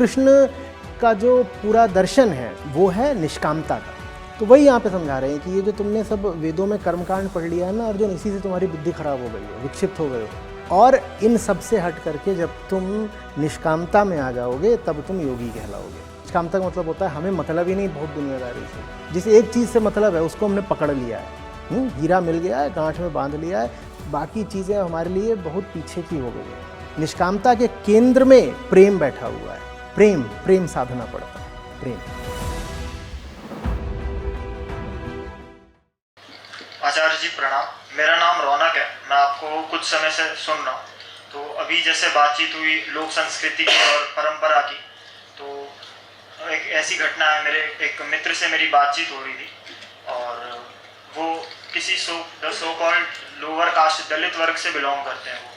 कृष्ण का जो पूरा दर्शन है वो है निष्कामता का। तो वही यहाँ पे समझा रहे हैं कि ये जो तुमने सब वेदों में कर्मकांड पढ़ लिया है ना अर्जुन, इसी से तुम्हारी बुद्धि खराब हो गई है, विक्षिप्त हो गए हो। और इन सब से हट करके जब तुम निष्कामता में आ जाओगे तब तुम योगी कहलाओगे। निष्कामता का मतलब होता है हमें मतलब ही नहीं बहुत दुनियादारी से, जिस एक चीज़ से मतलब है उसको हमने पकड़ लिया है, हीरा मिल गया है, गांठ में बांध लिया है, बाकी चीज़ें हमारे लिए बहुत पीछे की हो गई है। निष्कामता के केंद्र में प्रेम बैठा हुआ है, प्रेम साधना पड़ता है, प्रेम। आचार्य जी प्रणाम, मेरा नाम रौनक है, मैं आपको कुछ समय से सुन रहा हूँ। तो अभी जैसे बातचीत हुई लोक संस्कृति की और परंपरा की, तो एक ऐसी घटना है, मेरे एक मित्र से मेरी बातचीत हो रही थी और वो किसी सो कॉल्ड लोअर कास्ट दलित वर्ग से बिलोंग करते हैं वो।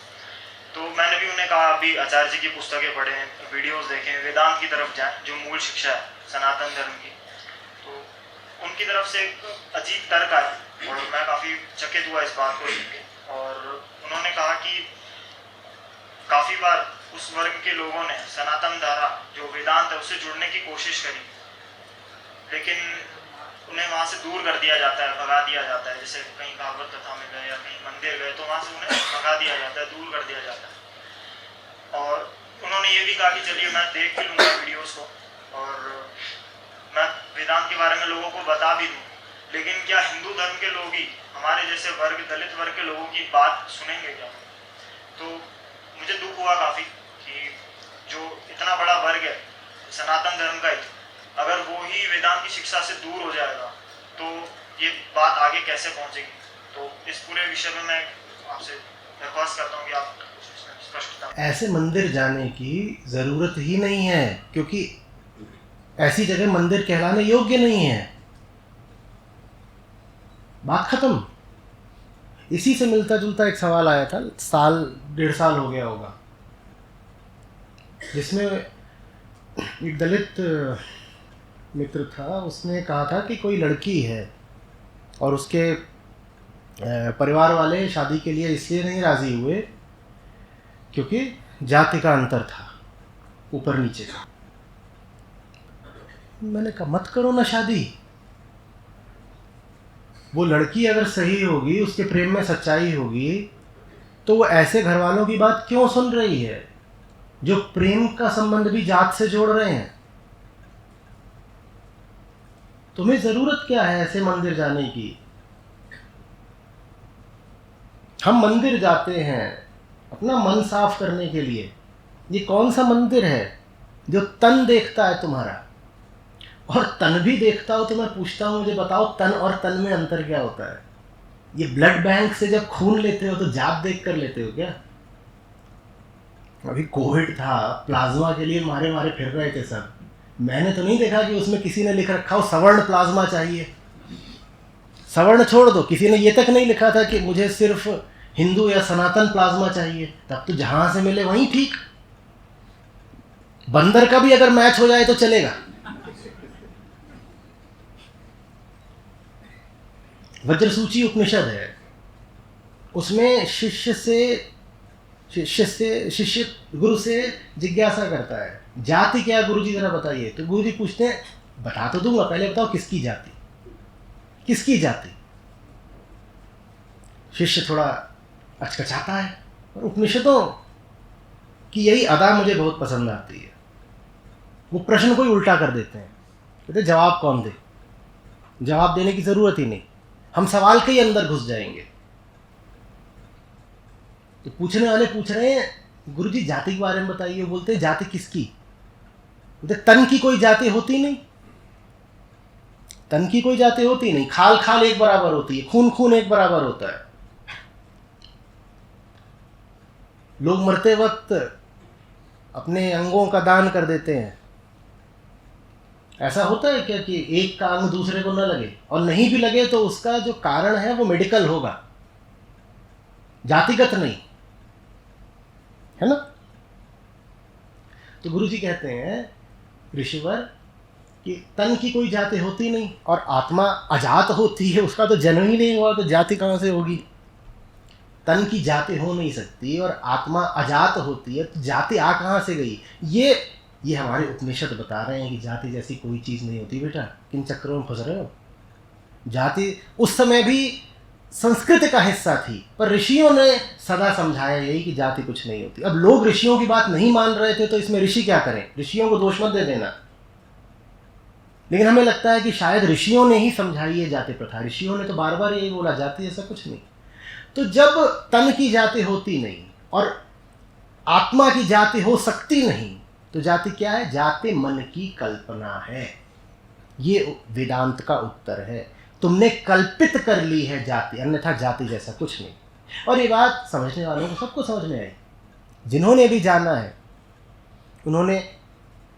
तो मैंने भी उन्हें कहा अभी आचार्य जी की पुस्तकें पढ़ें, वीडियोस देखें, वेदांत की तरफ जाएं जो मूल शिक्षा है सनातन धर्म की। तो उनकी तरफ से एक अजीब तर्क आया और मैं काफ़ी चकित हुआ इस बात को सुन के। और उन्होंने कहा कि काफ़ी बार उस वर्ग के लोगों ने सनातन धारा जो वेदांत है उससे जुड़ने की कोशिश करी, लेकिन उन्हें वहाँ से दूर कर दिया जाता है, भगा दिया जाता है। जैसे कहीं भागवत कथा में गए या कहीं मंदिर गए तो वहाँ से उन्हें भगा दिया जाता है, दूर कर दिया जाता है। और उन्होंने ये भी कहा कि चलिए मैं देख भी लूँगा वीडियोज़ को और मैं वेदांत के बारे में लोगों को बता भी दूँ, लेकिन क्या हिंदू धर्म के लोग ही हमारे जैसे वर्ग, दलित वर्ग के लोगों की बात सुनेंगे क्या? तो मुझे दुख हुआ काफ़ी कि जो इतना बड़ा वर्ग है सनातन धर्म का ही, अगर वो ही वेदांत की शिक्षा से दूर हो जाएगा तो ये बात आगे कैसे पहुंचेगी। तो इस पूरे विषय में मैं आपसे दरख्वास्त करता हूँ कि आप स्पष्टता। ऐसे मंदिर जाने की ज़रूरत ही नहीं है, क्योंकि ऐसी जगह मंदिर कहलाने योग्य नहीं है। बात खत्म। इसी से मिलता जुलता एक सवाल आया था, साल 1.5 साल हो गया होगा, जिसमें एक दलित मित्र था, उसने कहा था कि कोई लड़की है और उसके परिवार वाले शादी के लिए इसलिए नहीं राज़ी हुए क्योंकि जाति का अंतर था, ऊपर नीचे का। मैंने कहा मत करो ना शादी। वो लड़की अगर सही होगी, उसके प्रेम में सच्चाई होगी, तो वो ऐसे घर वालों की बात क्यों सुन रही है जो प्रेम का संबंध भी जात से जोड़ रहे हैं? तुम्हें ज़रूरत क्या है ऐसे मंदिर जाने की? हम मंदिर जाते हैं अपना मन साफ करने के लिए। ये कौन सा मंदिर है जो तन देखता है तुम्हारा? और तन भी देखता हो तो मैं पूछता हूँ, मुझे बताओ तन और तन में अंतर क्या होता है? ये ब्लड बैंक से जब खून लेते हो तो जात देख कर लेते हो क्या? अभी कोविड था, प्लाज्मा के लिए मारे मारे फिर रहे थे सब। मैंने तो नहीं देखा कि उसमें किसी ने लिख रखा हो सवर्ण प्लाज्मा चाहिए। सवर्ण छोड़ दो, किसी ने ये तक नहीं लिखा था कि मुझे सिर्फ हिंदू या सनातन प्लाज्मा चाहिए। तब तो जहां से मिले वहीं ठीक। बंदर का भी अगर मैच हो जाए तो चलेगा। वज्रसूची उपनिषद है, उसमें शिष्य गुरु से जिज्ञासा करता है, जाति क्या गुरु जी जरा बताइए। तो गुरु जी पूछते हैं, बता तो दूंगा, पहले बताओ किसकी जाति, किसकी जाति। शिष्य थोड़ा अचकचाता है। और उपनिषदों की यही अदा मुझे बहुत पसंद आती है। वो प्रश्न को ही उल्टा कर देते हैं, कहते जवाब कौन दे, जवाब देने की ज़रूरत ही नहीं, हम सवाल के ही अंदर घुस जाएंगे। तो पूछने वाले पूछ रहे हैं, गुरुजी जाति के बारे में बताइए। बोलते हैं जाति किसकी? बोलते तन की कोई जाति होती नहीं, तन की कोई जाति होती नहीं। खाल खाल एक बराबर होती है, खून खून एक बराबर होता है। लोग मरते वक्त अपने अंगों का दान कर देते हैं। ऐसा होता है क्या कि एक का अंग दूसरे को न लगे? और नहीं भी लगे तो उसका जो कारण है वो मेडिकल होगा, जातिगत नहीं, है ना? तो गुरुजी कहते हैं ऋषिवर कि तन की कोई जाति होती नहीं और आत्मा अजात होती है, उसका तो जन्म ही नहीं हुआ तो जाति कहाँ से होगी? तन की जाति हो नहीं सकती और आत्मा अजात होती है तो जाति आ कहाँ से गई? ये ये हमारे उपनिषद बता रहे हैं कि जाति जैसी कोई चीज़ नहीं होती बेटा, किन चक्करों में फंस रहे हो। जाति उस समय भी संस्कृत का हिस्सा थी, पर ऋषियों ने सदा समझाया यही कि जाति कुछ नहीं होती। अब लोग ऋषियों की बात नहीं मान रहे थे, तो इसमें ऋषि क्या करें, ऋषियों को दोष मत दे देना। लेकिन हमें लगता है कि शायद ऋषियों ने ही समझाई ये जाति प्रथा, ऋषियों ने तो बार बार यही बोला जाति ऐसा कुछ नहीं। तो जब तन की जाति होती नहीं और आत्मा की जाति हो सकती नहीं, तो जाति क्या है, जाति मन की कल्पना है। ये वेदांत का उत्तर है, तुमने कल्पित कर ली है जाति, अन्यथा जाति जैसा कुछ नहीं। और ये बात समझने वालों को सबको समझ में आई, जिन्होंने भी जाना है उन्होंने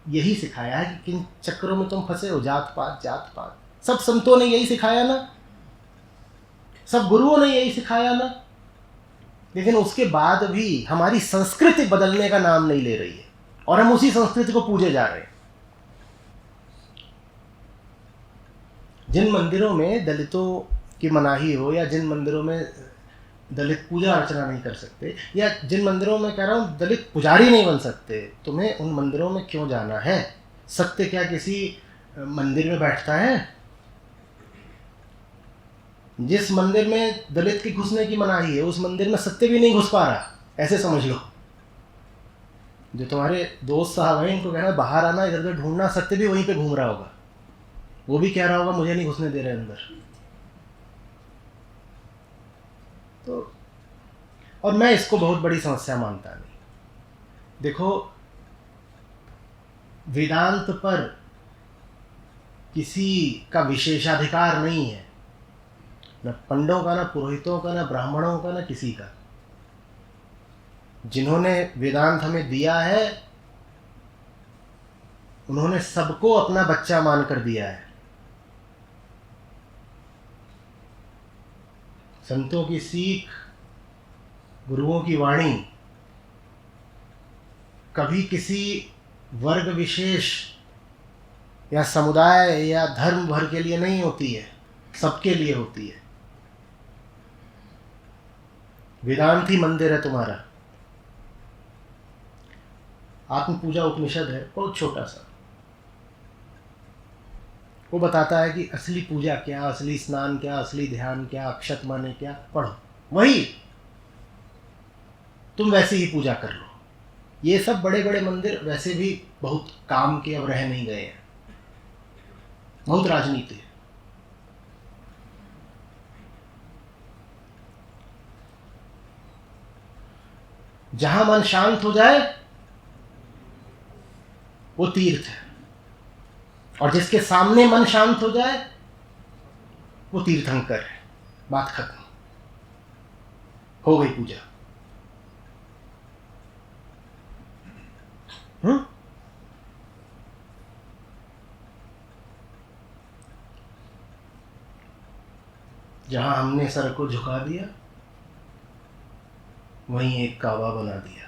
यही सिखाया है कि किन चक्करों में तुम फंसे हो, जात पात जात पात। सब संतों ने यही सिखाया ना, सब गुरुओं ने यही सिखाया ना। लेकिन उसके बाद भी हमारी संस्कृति बदलने का नाम नहीं ले रही है और हम उसी संस्कृति को पूजे जा रहे हैं। जिन मंदिरों में दलितों की मनाही हो, या जिन मंदिरों में दलित पूजा अर्चना नहीं कर सकते, या जिन मंदिरों में कह रहा हूँ दलित पुजारी नहीं बन सकते, तुम्हें उन मंदिरों में क्यों जाना है? सत्य क्या किसी मंदिर में बैठता है? जिस मंदिर में दलित की घुसने की मनाही है, उस मंदिर में सत्य भी नहीं घुस पा रहा, ऐसे समझ लो। जो तुम्हारे दोस्त साहब हैं, इनको कहना बाहर आना, इधर उधर ढूंढना, सत्य भी वहीं पे घूम रहा होगा, वो भी कह रहा होगा मुझे नहीं घुसने दे रहे अंदर। तो और मैं इसको बहुत बड़ी समस्या मानता नहीं। देखो, वेदांत पर किसी का विशेषाधिकार नहीं है, न पंडों का, न पुरोहितों का, न ब्राह्मणों का, न किसी का। जिन्होंने वेदांत हमें दिया है उन्होंने सबको अपना बच्चा मानकर दिया है। संतों की सीख, गुरुओं की वाणी कभी किसी वर्ग विशेष या समुदाय या धर्म भर के लिए नहीं होती है, सबके लिए होती है। वेदांत ही मंदिर है तुम्हारा। आत्म पूजा उपनिषद है, बहुत छोटा सा, वो बताता है कि असली पूजा क्या, असली स्नान क्या, असली ध्यान क्या, अक्षत माने क्या, पढ़ो वही, तुम वैसे ही पूजा कर लो। ये सब बड़े बड़े मंदिर वैसे भी बहुत काम के अब रह नहीं गए हैं, बहुत राजनीति है। जहां मन शांत हो जाए वो तीर्थ है, और जिसके सामने मन शांत हो जाए वो तीर्थंकर है। बात खत्म, हो गई पूजा। जहां हमने सर को झुका दिया वहीं एक काबा बना दिया।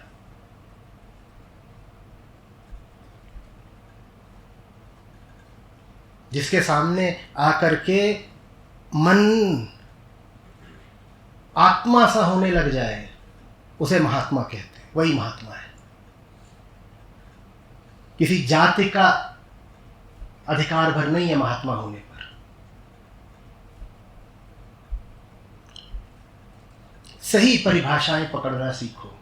जिसके सामने आकर के मन आत्मा सा होने लग जाए उसे महात्मा कहते हैं, वही महात्मा है। किसी जाति का अधिकार भर नहीं है महात्मा होने पर। सही परिभाषाएं पकड़ना सीखो,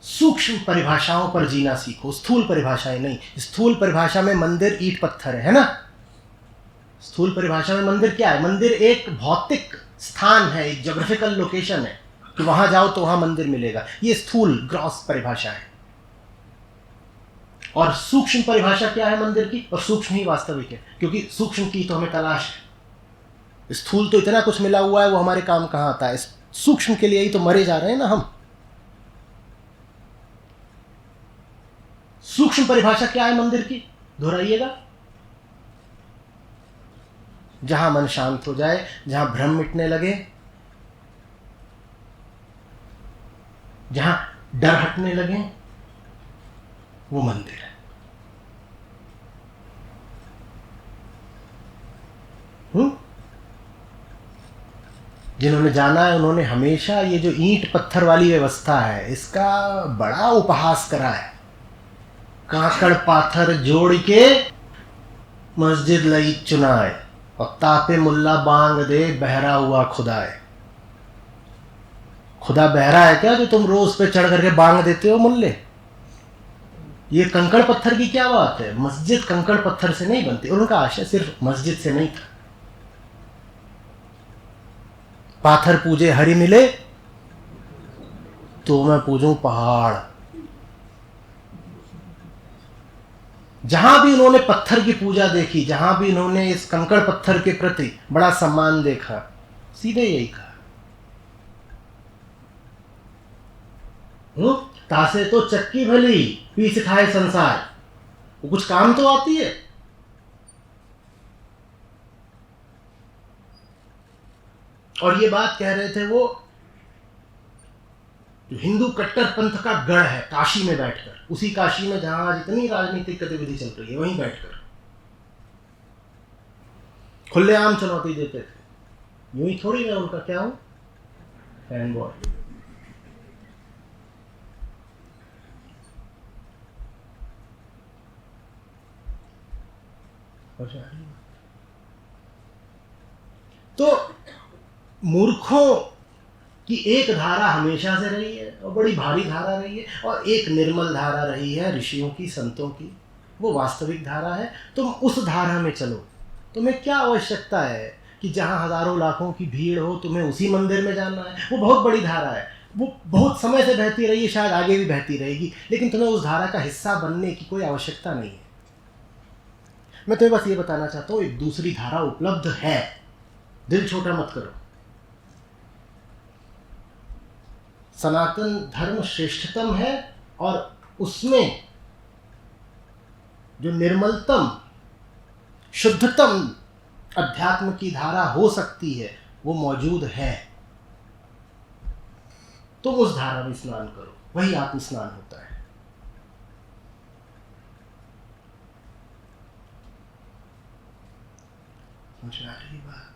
सूक्ष्म परिभाषाओं पर जीना सीखो, स्थूल परिभाषाएं नहीं। स्थूल परिभाषा में मंदिर ईंट पत्थर है ना। स्थूल परिभाषा में मंदिर क्या है? मंदिर एक भौतिक स्थान है, एक ज्योग्राफिकल लोकेशन है कि वहां जाओ तो वहां मंदिर मिलेगा। ये स्थूल ग्रॉस परिभाषा है। और सूक्ष्म परिभाषा क्या है मंदिर की? और सूक्ष्म ही वास्तविक है, क्योंकि सूक्ष्म की तो हमें तलाश है। स्थूल तो इतना कुछ मिला हुआ है, वो हमारे काम कहाँ आता है? सूक्ष्म के लिए ही तो मरे जा रहे हैं ना हम। सूक्ष्म परिभाषा क्या है मंदिर की? दोहराइएगा। जहां मन शांत हो जाए, जहां भ्रम मिटने लगे, जहां डर हटने लगे, वो मंदिर है। जिन्होंने जाना है उन्होंने हमेशा ये जो ईंट पत्थर वाली व्यवस्था है इसका बड़ा उपहास करा है। काकड़ पाथर जोड़ के मस्जिद लई चुनाए और तापे मुल्ला बांग दे बहरा हुआ खुदा है। खुदा बहरा है क्या जो तुम रोज पे चढ़ करके बांग देते हो मुल्ले? ये कंकड़ पत्थर की क्या बात है? मस्जिद कंकड़ पत्थर से नहीं बनती। और उनका आशय सिर्फ मस्जिद से नहीं था। पाथर पूजे हरि मिले तो मैं पूजूं पहाड़। जहां भी उन्होंने पत्थर की पूजा देखी, जहां भी उन्होंने इस कंकड़ पत्थर के प्रति बड़ा सम्मान देखा, सीधे यही कहा, तासे तो चक्की भली पीस खाए संसार। वो कुछ काम तो आती है। और ये बात कह रहे थे वो जो हिंदू कट्टर पंथ का गढ़ है काशी में बैठकर, उसी काशी में जहां आज इतनी राजनीतिक गतिविधि चल रही है, वहीं बैठकर खुलेआम चुनौती देते थे। यूं ही थोड़ी मैं उनका क्या हूं, फैन बॉय। तो मूर्खों की एक धारा हमेशा से रही है और बड़ी भारी धारा रही है, और एक निर्मल धारा रही है ऋषियों की, संतों की। वो वास्तविक धारा है। तुम उस धारा में चलो। तुम्हें क्या आवश्यकता है कि जहां हजारों लाखों की भीड़ हो तुम्हें उसी मंदिर में जाना है? वो बहुत बड़ी धारा है, वो बहुत समय से बहती रही है, शायद आगे भी बहती रहेगी, लेकिन तुम्हें उस धारा का हिस्सा बनने की कोई आवश्यकता नहीं है। मैं तुम्हें बस ये बताना चाहता हूं, एक दूसरी धारा उपलब्ध है। दिल छोटा मत करो। सनातन धर्म श्रेष्ठतम है, और उसमें जो निर्मलतम शुद्धतम अध्यात्म की धारा हो सकती है वो मौजूद है। तुम उस धारा में स्नान करो, वही आत्म स्नान होता है। समझ में आ रही बात?